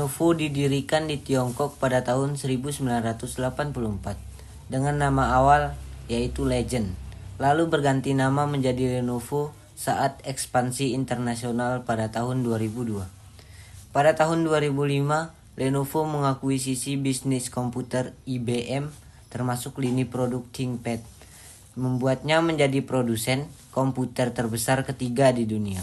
Lenovo didirikan di Tiongkok pada tahun 1984 dengan nama awal yaitu Legend, lalu berganti nama menjadi Lenovo saat ekspansi internasional pada tahun 2002. Pada tahun 2005, Lenovo mengakuisisi bisnis komputer IBM termasuk lini produk ThinkPad, membuatnya menjadi produsen komputer terbesar ketiga di dunia.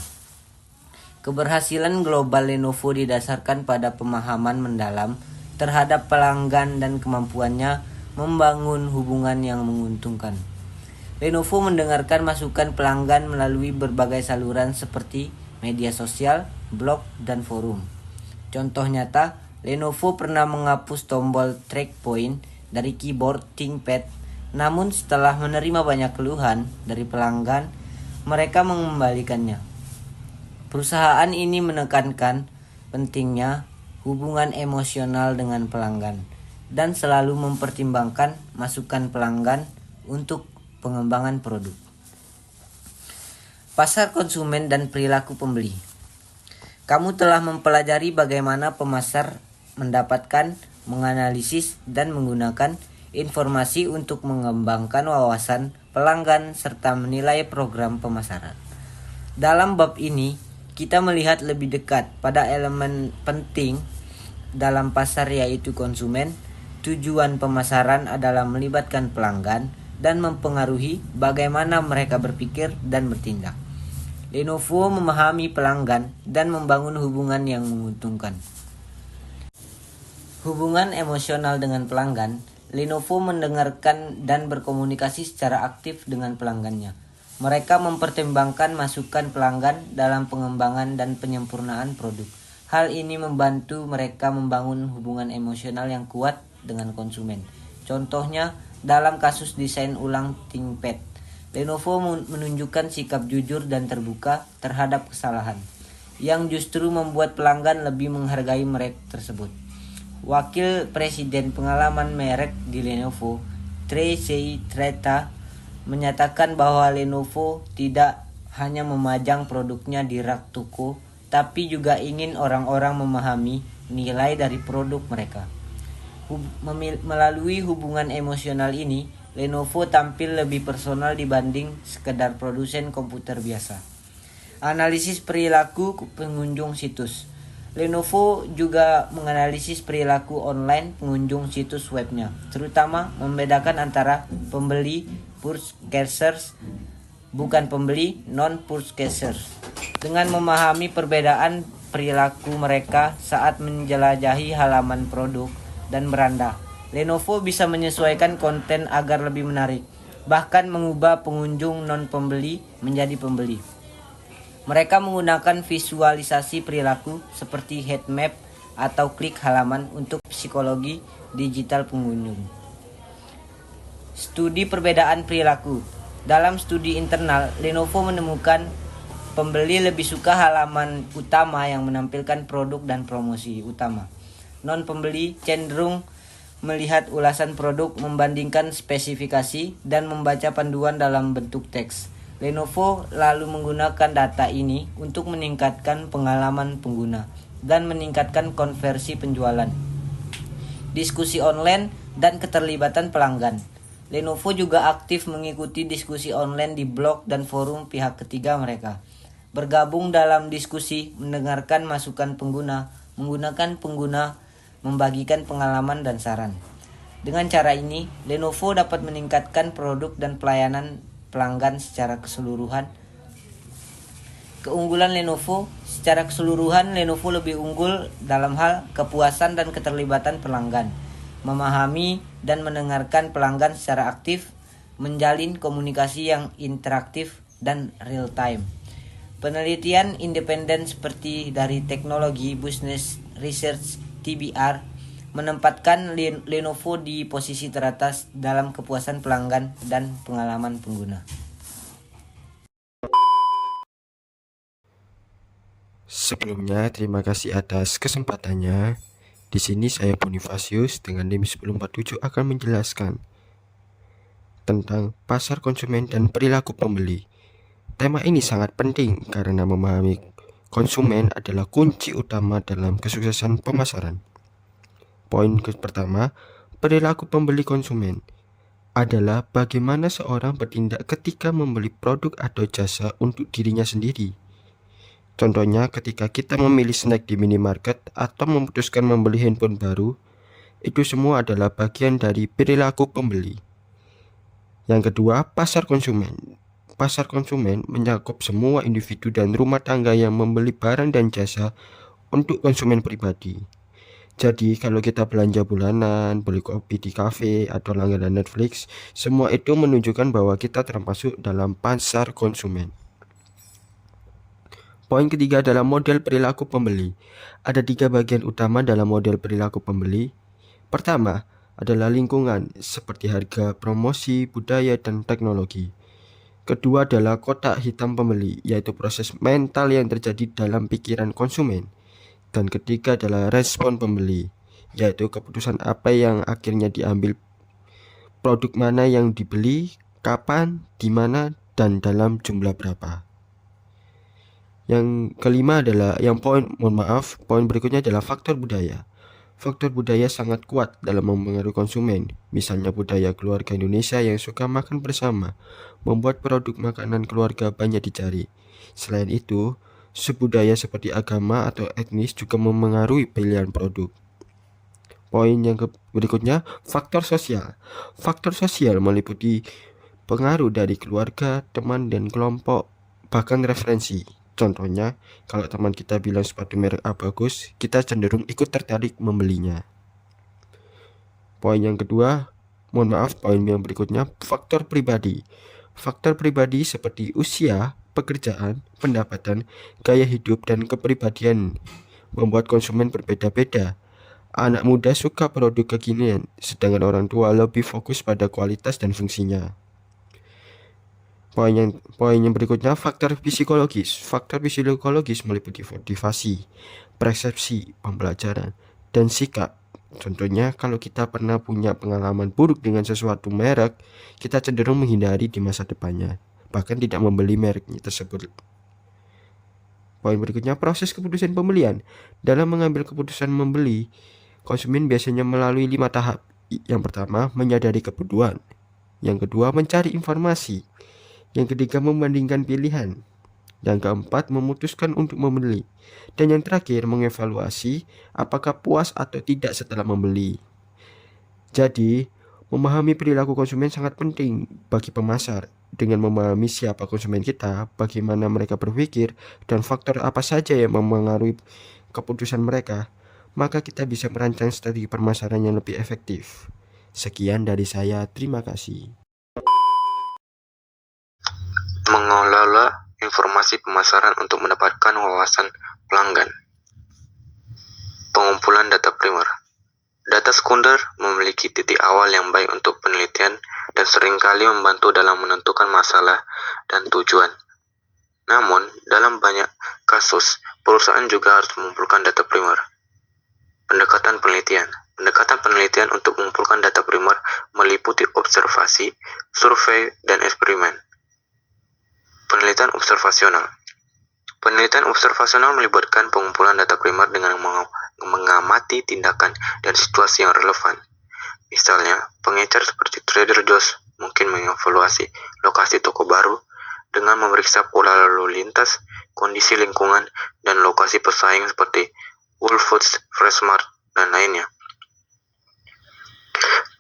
Keberhasilan global Lenovo didasarkan pada pemahaman mendalam terhadap pelanggan dan kemampuannya membangun hubungan yang menguntungkan. Lenovo mendengarkan masukan pelanggan melalui berbagai saluran seperti media sosial, blog, dan forum. Contoh nyata, Lenovo pernah menghapus tombol track point dari keyboard ThinkPad, namun setelah menerima banyak keluhan dari pelanggan, mereka mengembalikannya. Perusahaan ini menekankan pentingnya hubungan emosional dengan pelanggan dan selalu mempertimbangkan masukan pelanggan untuk pengembangan produk. Pasar konsumen dan perilaku pembeli. Kamu telah mempelajari bagaimana pemasar mendapatkan, menganalisis, dan menggunakan informasi untuk mengembangkan wawasan pelanggan serta menilai program pemasaran. Dalam bab ini, kita melihat lebih dekat pada elemen penting dalam pasar yaitu konsumen. Tujuan pemasaran adalah melibatkan pelanggan dan mempengaruhi bagaimana mereka berpikir dan bertindak. Lenovo memahami pelanggan dan membangun hubungan yang menguntungkan. Hubungan emosional dengan pelanggan. Lenovo mendengarkan dan berkomunikasi secara aktif dengan pelanggannya. Mereka mempertimbangkan masukan pelanggan dalam pengembangan dan penyempurnaan produk. Hal ini membantu mereka membangun hubungan emosional yang kuat dengan konsumen. Contohnya, dalam kasus desain ulang ThinkPad, Lenovo menunjukkan sikap jujur dan terbuka terhadap kesalahan, yang justru membuat pelanggan lebih menghargai merek tersebut. Wakil Presiden Pengalaman Merek di Lenovo, Tracy Treta, menyatakan bahwa Lenovo tidak hanya memajang produknya di rak toko, tapi juga ingin orang-orang memahami nilai dari produk mereka. Melalui hubungan emosional ini, Lenovo tampil lebih personal dibanding sekedar produsen komputer biasa. Analisis perilaku pengunjung situs. Lenovo juga menganalisis perilaku online pengunjung situs webnya, terutama membedakan antara pembeli purchasers bukan pembeli non-purchasers. Dengan memahami perbedaan perilaku mereka saat menjelajahi halaman produk dan beranda, Lenovo bisa menyesuaikan konten agar lebih menarik, bahkan mengubah pengunjung non-pembeli menjadi pembeli. Mereka menggunakan visualisasi perilaku seperti heat map atau klik halaman untuk psikologi digital pengunjung. Studi perbedaan perilaku. Dalam studi internal, Lenovo menemukan pembeli lebih suka halaman utama yang menampilkan produk dan promosi utama. Non-pembeli cenderung melihat ulasan produk, membandingkan spesifikasi, dan membaca panduan dalam bentuk teks. Lenovo lalu menggunakan data ini untuk meningkatkan pengalaman pengguna dan meningkatkan konversi penjualan. Diskusi online dan keterlibatan pelanggan. Lenovo juga aktif mengikuti diskusi online di blog dan forum pihak ketiga mereka. Bergabung dalam diskusi, mendengarkan masukan pengguna, menggunakan pengguna, membagikan pengalaman dan saran. Dengan cara ini, Lenovo dapat meningkatkan produk dan pelayanan pelanggan secara keseluruhan. Keunggulan Lenovo. Secara keseluruhan, Lenovo lebih unggul dalam hal kepuasan dan keterlibatan pelanggan, memahami dan mendengarkan pelanggan secara aktif, menjalin komunikasi yang interaktif dan real time. Penelitian independen seperti dari Teknologi Business Research (TBR) menempatkan Lenovo di posisi teratas dalam kepuasan pelanggan dan pengalaman pengguna. Sebelumnya, terima kasih atas kesempatannya. Di sini saya Bonifasius dengan NIM 1047 akan menjelaskan tentang pasar konsumen dan perilaku pembeli. Tema ini sangat penting karena memahami konsumen adalah kunci utama dalam kesuksesan pemasaran. Poin pertama, perilaku pembeli konsumen adalah bagaimana seorang bertindak ketika membeli produk atau jasa untuk dirinya sendiri. Contohnya ketika kita memilih snack di minimarket atau memutuskan membeli handphone baru, itu semua adalah bagian dari perilaku pembeli. Yang kedua, pasar konsumen. Pasar konsumen mencakup semua individu dan rumah tangga yang membeli barang dan jasa untuk konsumen pribadi. Jadi kalau kita belanja bulanan, beli kopi di kafe, atau langganan Netflix, semua itu menunjukkan bahwa kita termasuk dalam pasar konsumen. Poin ketiga adalah model perilaku pembeli. Ada 3 bagian utama dalam model perilaku pembeli. Pertama adalah lingkungan, seperti harga, promosi, budaya, dan teknologi. Kedua adalah kotak hitam pembeli, yaitu proses mental yang terjadi dalam pikiran konsumen. Dan ketiga adalah respon pembeli, yaitu keputusan apa yang akhirnya diambil, produk mana yang dibeli, kapan, di mana, dan dalam jumlah berapa. Yang kelima adalah poin berikutnya adalah faktor budaya. Faktor budaya sangat kuat dalam mempengaruhi konsumen. Misalnya budaya keluarga Indonesia yang suka makan bersama, membuat produk makanan keluarga banyak dicari. Selain itu, subbudaya seperti agama atau etnis juga memengaruhi pilihan produk. Poin yang berikutnya, faktor sosial. Faktor sosial meliputi pengaruh dari keluarga, teman, dan kelompok, bahkan referensi. Contohnya, kalau teman kita bilang sepatu merek A bagus, kita cenderung ikut tertarik membelinya. Poin yang berikutnya, faktor pribadi. Faktor pribadi seperti usia, pekerjaan, pendapatan, gaya hidup, dan kepribadian membuat konsumen berbeda-beda. Anak muda suka produk kekinian, sedangkan orang tua lebih fokus pada kualitas dan fungsinya. Poin yang berikutnya, faktor psikologis. Faktor psikologis meliputi motivasi, persepsi, pembelajaran, dan sikap. Contohnya, kalau kita pernah punya pengalaman buruk dengan sesuatu merek, kita cenderung menghindari di masa depannya, bahkan tidak membeli merek tersebut. Poin berikutnya, proses keputusan pembelian. Dalam mengambil keputusan membeli, konsumen biasanya melalui 5 tahap. Yang pertama, menyadari kebutuhan. Yang kedua, mencari informasi. Yang ketiga, membandingkan pilihan. Yang keempat, memutuskan untuk membeli. Dan yang terakhir, mengevaluasi apakah puas atau tidak setelah membeli. Jadi, memahami perilaku konsumen sangat penting bagi pemasar. Dengan memahami siapa konsumen kita, bagaimana mereka berpikir, dan faktor apa saja yang memengaruhi keputusan mereka, maka kita bisa merancang strategi pemasaran yang lebih efektif. Sekian dari saya, terima kasih. Mengelola informasi pemasaran untuk mendapatkan wawasan pelanggan. Pengumpulan data primer. Data sekunder memiliki titik awal yang baik untuk penelitian dan seringkali membantu dalam menentukan masalah dan tujuan. Namun, dalam banyak kasus, perusahaan juga harus mengumpulkan data primer. Pendekatan penelitian. Pendekatan penelitian untuk mengumpulkan data primer meliputi observasi, survei, dan eksperimen. Penelitian observasional. Penelitian observasional melibatkan pengumpulan data primer dengan mengamati tindakan dan situasi yang relevan. Misalnya, pengecer seperti Trader Joe's mungkin mengevaluasi lokasi toko baru dengan memeriksa pola lalu lintas, kondisi lingkungan, dan lokasi pesaing seperti Whole Foods, Freshmart, dan lainnya.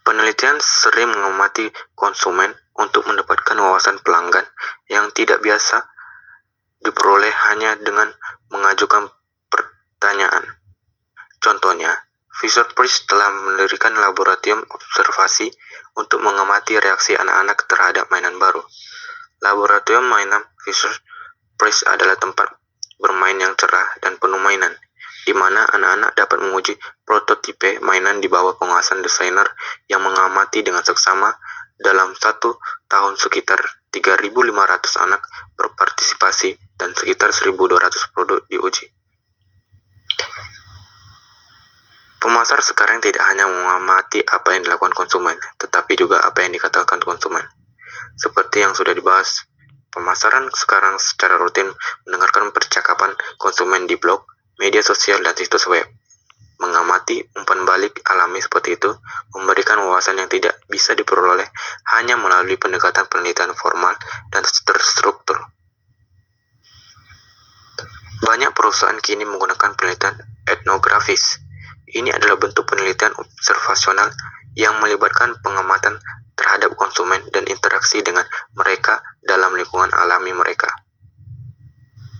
Penelitian sering mengamati konsumen untuk mendapatkan wawasan pelanggan yang tidak biasa diperoleh hanya dengan mengajukan pertanyaan. Contohnya, Fisher-Price telah mendirikan laboratorium observasi untuk mengamati reaksi anak-anak terhadap mainan baru. Laboratorium mainan Fisher-Price adalah tempat bermain yang cerah dan penuh mainan, di mana anak-anak dapat menguji prototipe mainan di bawah pengawasan desainer yang mengamati dengan seksama. Dalam 1 tahun sekitar 3.500 anak berpartisipasi dan sekitar 1.200 produk diuji. Pemasar sekarang tidak hanya mengamati apa yang dilakukan konsumen, tetapi juga apa yang dikatakan konsumen. Seperti yang sudah dibahas Pemasaran sekarang secara rutin mendengarkan percakapan konsumen di blog, media sosial, dan situs web. Mengamati umpan balik alami seperti itu memberikan wawasan yang tidak bisa diperoleh hanya melalui pendekatan penelitian formal dan terstruktur. Banyak perusahaan kini menggunakan penelitian etnografis. Ini adalah bentuk penelitian observasional yang melibatkan pengamatan terhadap konsumen dan interaksi dengan mereka dalam lingkungan alami mereka.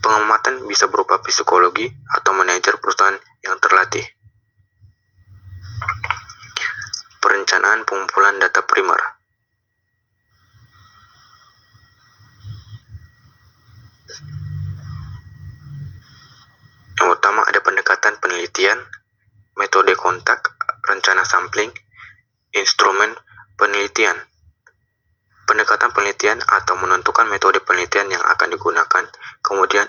Pengamatan bisa berupa psikologi atau manajer perusahaan yang terlatih. Perencanaan pengumpulan data primer. Yang utama ada pendekatan penelitian, metode kontak, rencana sampling, instrumen penelitian. Pendekatan penelitian atau menentukan metode penelitian yang akan digunakan, kemudian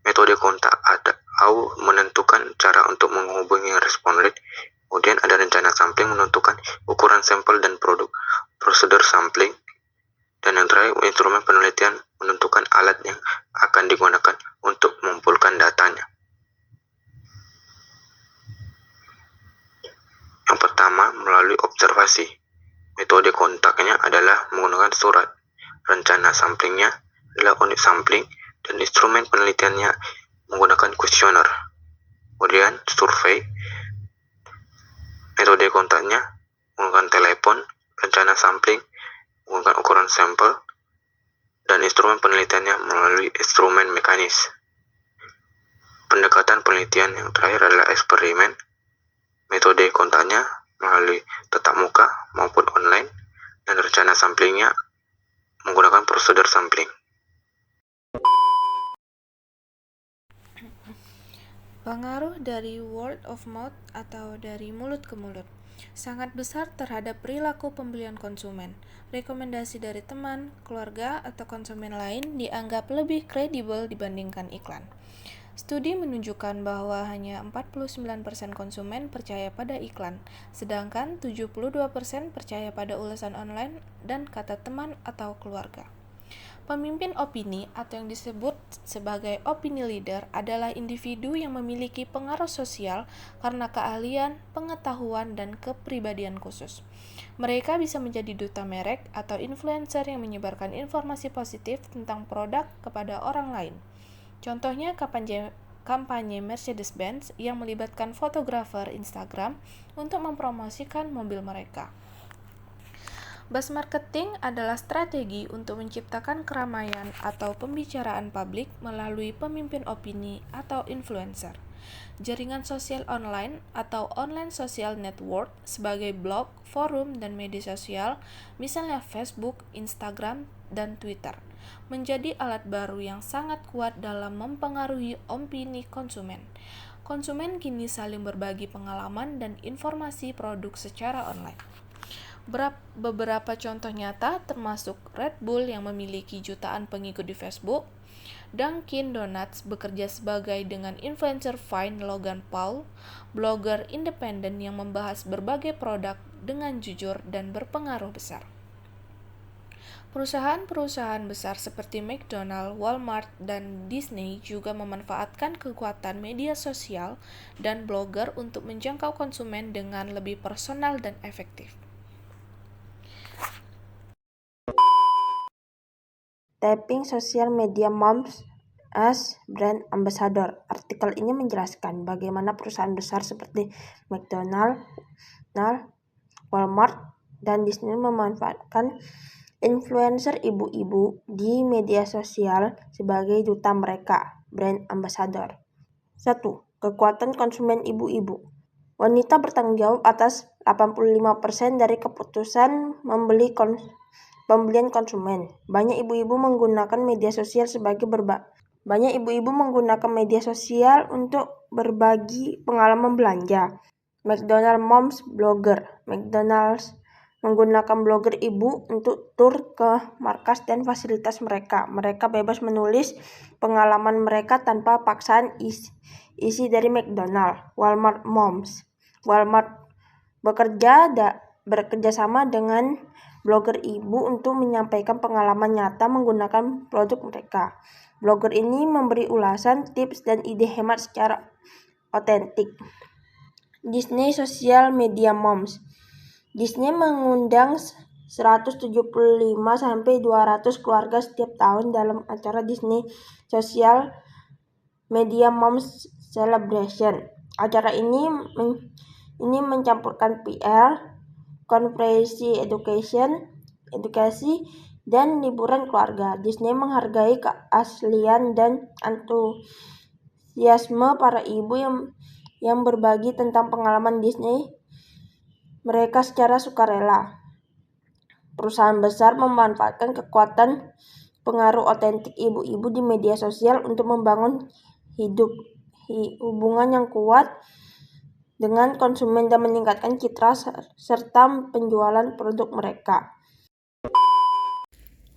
metode kontak atau menentukan cara untuk menghubungi responden, kemudian ada rencana sampling menentukan ukuran sampel dan prosedur sampling, dan yang terakhir instrumen penelitian menentukan alat yang akan digunakan untuk mengumpulkan datanya. Yang pertama, melalui observasi. Metode kontaknya adalah menggunakan surat. Rencana samplingnya adalah unit sampling, dan instrumen penelitiannya menggunakan kuesioner. Kemudian survei. Metode kontaknya menggunakan telepon, rencana sampling menggunakan ukuran sampel, dan instrumen penelitiannya melalui instrumen mekanis. Pendekatan penelitian yang terakhir adalah eksperimen. Metode kontaknya melalui tatap muka maupun online, dan rencana samplingnya menggunakan prosedur sampling. Pengaruh dari word of mouth atau dari mulut ke mulut sangat besar terhadap perilaku pembelian konsumen. Rekomendasi dari teman, keluarga, atau konsumen lain dianggap lebih kredibel dibandingkan iklan. Studi menunjukkan bahwa hanya 49% konsumen percaya pada iklan, sedangkan 72% percaya pada ulasan online dan kata teman atau keluarga. Pemimpin opini atau yang disebut sebagai opini leader adalah individu yang memiliki pengaruh sosial karena keahlian, pengetahuan, dan kepribadian khusus. Mereka bisa menjadi duta merek atau influencer yang menyebarkan informasi positif tentang produk kepada orang lain. Contohnya kampanye Mercedes-Benz yang melibatkan fotografer Instagram untuk mempromosikan mobil mereka. Buzz marketing adalah strategi untuk menciptakan keramaian atau pembicaraan publik melalui pemimpin opini atau influencer. Jaringan sosial online atau online social network sebagai blog, forum, dan media sosial, misalnya Facebook, Instagram, dan Twitter, menjadi alat baru yang sangat kuat dalam mempengaruhi opini konsumen. Konsumen kini saling berbagi pengalaman dan informasi produk secara online. Beberapa contoh nyata termasuk Red Bull yang memiliki jutaan pengikut di Facebook, Dunkin Donuts bekerja sebagai dengan influencer Vine Logan Paul, blogger independen yang membahas berbagai produk dengan jujur dan berpengaruh besar. Perusahaan-perusahaan besar seperti McDonald's, Walmart, dan Disney juga memanfaatkan kekuatan media sosial dan blogger untuk menjangkau konsumen dengan lebih personal dan efektif. Tapping social media moms as brand ambassador. Artikel ini menjelaskan bagaimana perusahaan besar seperti McDonald's, Walmart, dan Disney memanfaatkan influencer ibu-ibu di media sosial sebagai duta mereka, brand ambassador. 1. Kekuatan konsumen ibu-ibu. Wanita bertanggung jawab atas 85% dari keputusan pembelian konsumen. Banyak ibu-ibu menggunakan media sosial untuk berbagi pengalaman belanja. McDonald's Moms Blogger. McDonald's menggunakan blogger ibu untuk tur ke markas dan fasilitas mereka. Mereka bebas menulis pengalaman mereka tanpa paksaan isi dari McDonald's. Walmart Moms. Walmart bekerja bekerjasama dengan blogger ibu untuk menyampaikan pengalaman nyata menggunakan produk mereka. Blogger ini memberi ulasan, tips, dan ide hemat secara otentik. Disney Social Media Moms. Disney mengundang 175-200 keluarga setiap tahun dalam acara Disney Social Media Moms Celebration. Acara ini mencampurkan PR, konferensi edukasi, dan liburan keluarga. Disney menghargai keaslian dan antusiasme para ibu yang berbagi tentang pengalaman Disney mereka secara sukarela. Perusahaan besar memanfaatkan kekuatan pengaruh otentik ibu-ibu di media sosial untuk membangun hubungan yang kuat dengan konsumen dan meningkatkan citra serta penjualan produk mereka.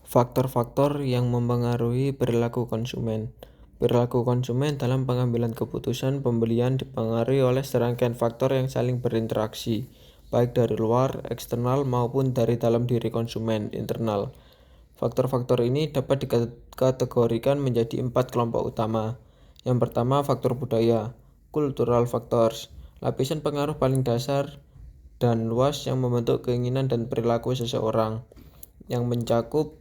Faktor-faktor yang mempengaruhi perilaku konsumen. Perilaku konsumen dalam pengambilan keputusan pembelian dipengaruhi oleh serangkaian faktor yang saling berinteraksi, baik dari luar, eksternal, maupun dari dalam diri konsumen, internal. Faktor-faktor ini dapat dikategorikan menjadi 4 kelompok utama. Yang pertama, faktor budaya, cultural factors, lapisan pengaruh paling dasar dan luas yang membentuk keinginan dan perilaku seseorang, yang mencakup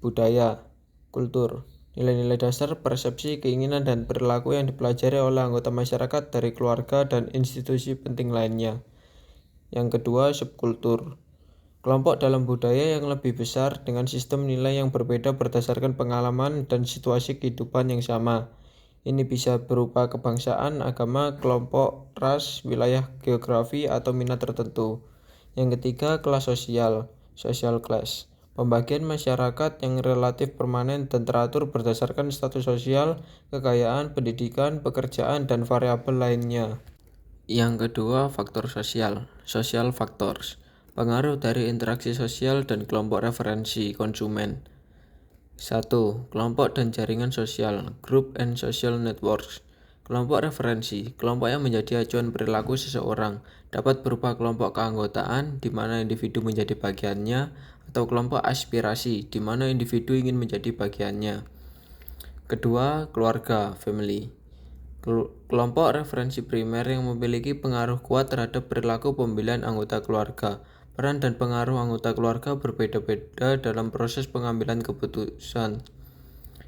budaya, kultur, nilai-nilai dasar, persepsi, keinginan, dan perilaku yang dipelajari oleh anggota masyarakat dari keluarga dan institusi penting lainnya. Yang kedua, subkultur. Kelompok dalam budaya yang lebih besar dengan sistem nilai yang berbeda berdasarkan pengalaman dan situasi kehidupan yang sama. Ini bisa berupa kebangsaan, agama, kelompok, ras, wilayah geografi, atau minat tertentu. Yang ketiga, kelas sosial, social class. Pembagian masyarakat yang relatif permanen dan teratur berdasarkan status sosial, kekayaan, pendidikan, pekerjaan, dan variabel lainnya. Yang kedua, faktor sosial, social factors. Pengaruh dari interaksi sosial dan kelompok referensi konsumen. 1. Kelompok dan jaringan sosial, group and social networks. Kelompok referensi, kelompok yang menjadi acuan perilaku seseorang, dapat berupa kelompok keanggotaan, di mana individu menjadi bagiannya, atau kelompok aspirasi, di mana individu ingin menjadi bagiannya. Kedua, keluarga, family. Kelompok referensi primer yang memiliki pengaruh kuat terhadap perilaku pembelian anggota keluarga. Peran dan pengaruh anggota keluarga berbeda-beda dalam proses pengambilan keputusan.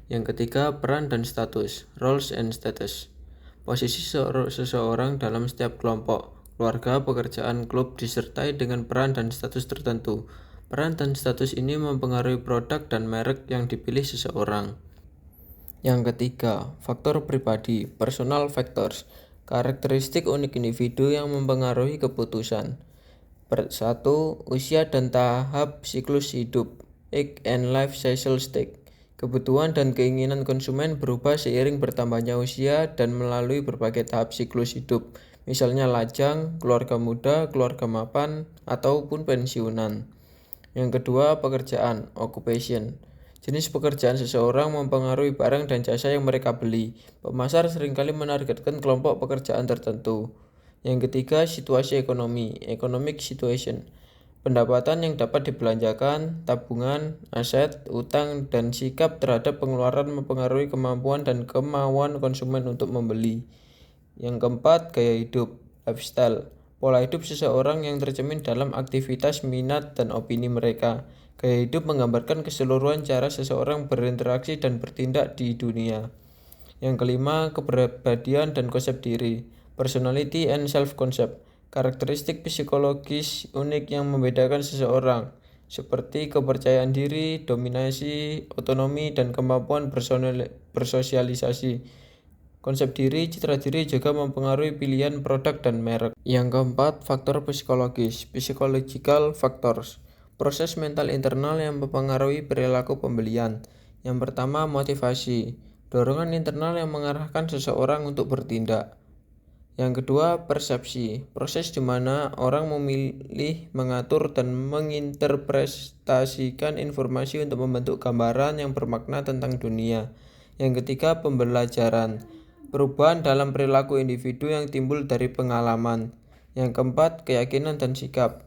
Yang ketiga, peran dan status, roles and status. Posisi seseorang dalam setiap kelompok, keluarga, pekerjaan, klub disertai dengan peran dan status tertentu. Peran dan status ini mempengaruhi produk dan merek yang dipilih seseorang. Yang ketiga, faktor pribadi, personal factors. Karakteristik unik individu yang mempengaruhi keputusan. 1. Usia dan tahap siklus hidup, age and life cycle stage. Kebutuhan dan keinginan konsumen berubah seiring bertambahnya usia dan melalui berbagai tahap siklus hidup, misalnya lajang, keluarga muda, keluarga mapan, ataupun pensiunan. Yang kedua, pekerjaan, occupation. Jenis pekerjaan seseorang mempengaruhi barang dan jasa yang mereka beli. Pemasar seringkali menargetkan kelompok pekerjaan tertentu. Yang ketiga, situasi ekonomi, economic situation. Pendapatan yang dapat dibelanjakan, tabungan, aset, utang, dan sikap terhadap pengeluaran mempengaruhi kemampuan dan kemauan konsumen untuk membeli. Yang keempat, gaya hidup, lifestyle. Pola hidup seseorang yang tercermin dalam aktivitas, minat, dan opini mereka. Gaya hidup menggambarkan keseluruhan cara seseorang berinteraksi dan bertindak di dunia. Yang kelima, kepribadian dan konsep diri, personality and self-concept. Karakteristik psikologis unik yang membedakan seseorang, seperti kepercayaan diri, dominasi, otonomi, dan kemampuan bersosialisasi. Konsep diri, citra diri juga mempengaruhi pilihan produk dan merek. Yang keempat, faktor psikologis, psychological factors. Proses mental internal yang mempengaruhi perilaku pembelian. Yang pertama, motivasi, dorongan internal yang mengarahkan seseorang untuk bertindak. Yang kedua, persepsi, proses di mana orang memilih, mengatur, dan menginterpretasikan informasi untuk membentuk gambaran yang bermakna tentang dunia. Yang ketiga, pembelajaran, perubahan dalam perilaku individu yang timbul dari pengalaman. Yang keempat, keyakinan dan sikap.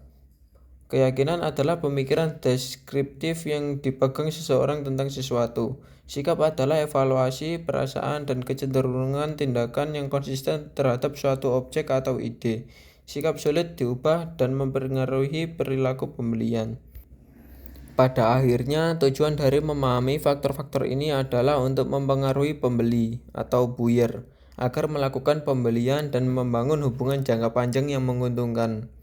Keyakinan adalah pemikiran deskriptif yang dipegang seseorang tentang sesuatu. Sikap adalah evaluasi, perasaan, dan kecenderungan tindakan yang konsisten terhadap suatu objek atau ide. Sikap sulit diubah dan mempengaruhi perilaku pembelian. Pada akhirnya, tujuan dari memahami faktor-faktor ini adalah untuk mempengaruhi pembeli atau buyer agar melakukan pembelian dan membangun hubungan jangka panjang yang menguntungkan.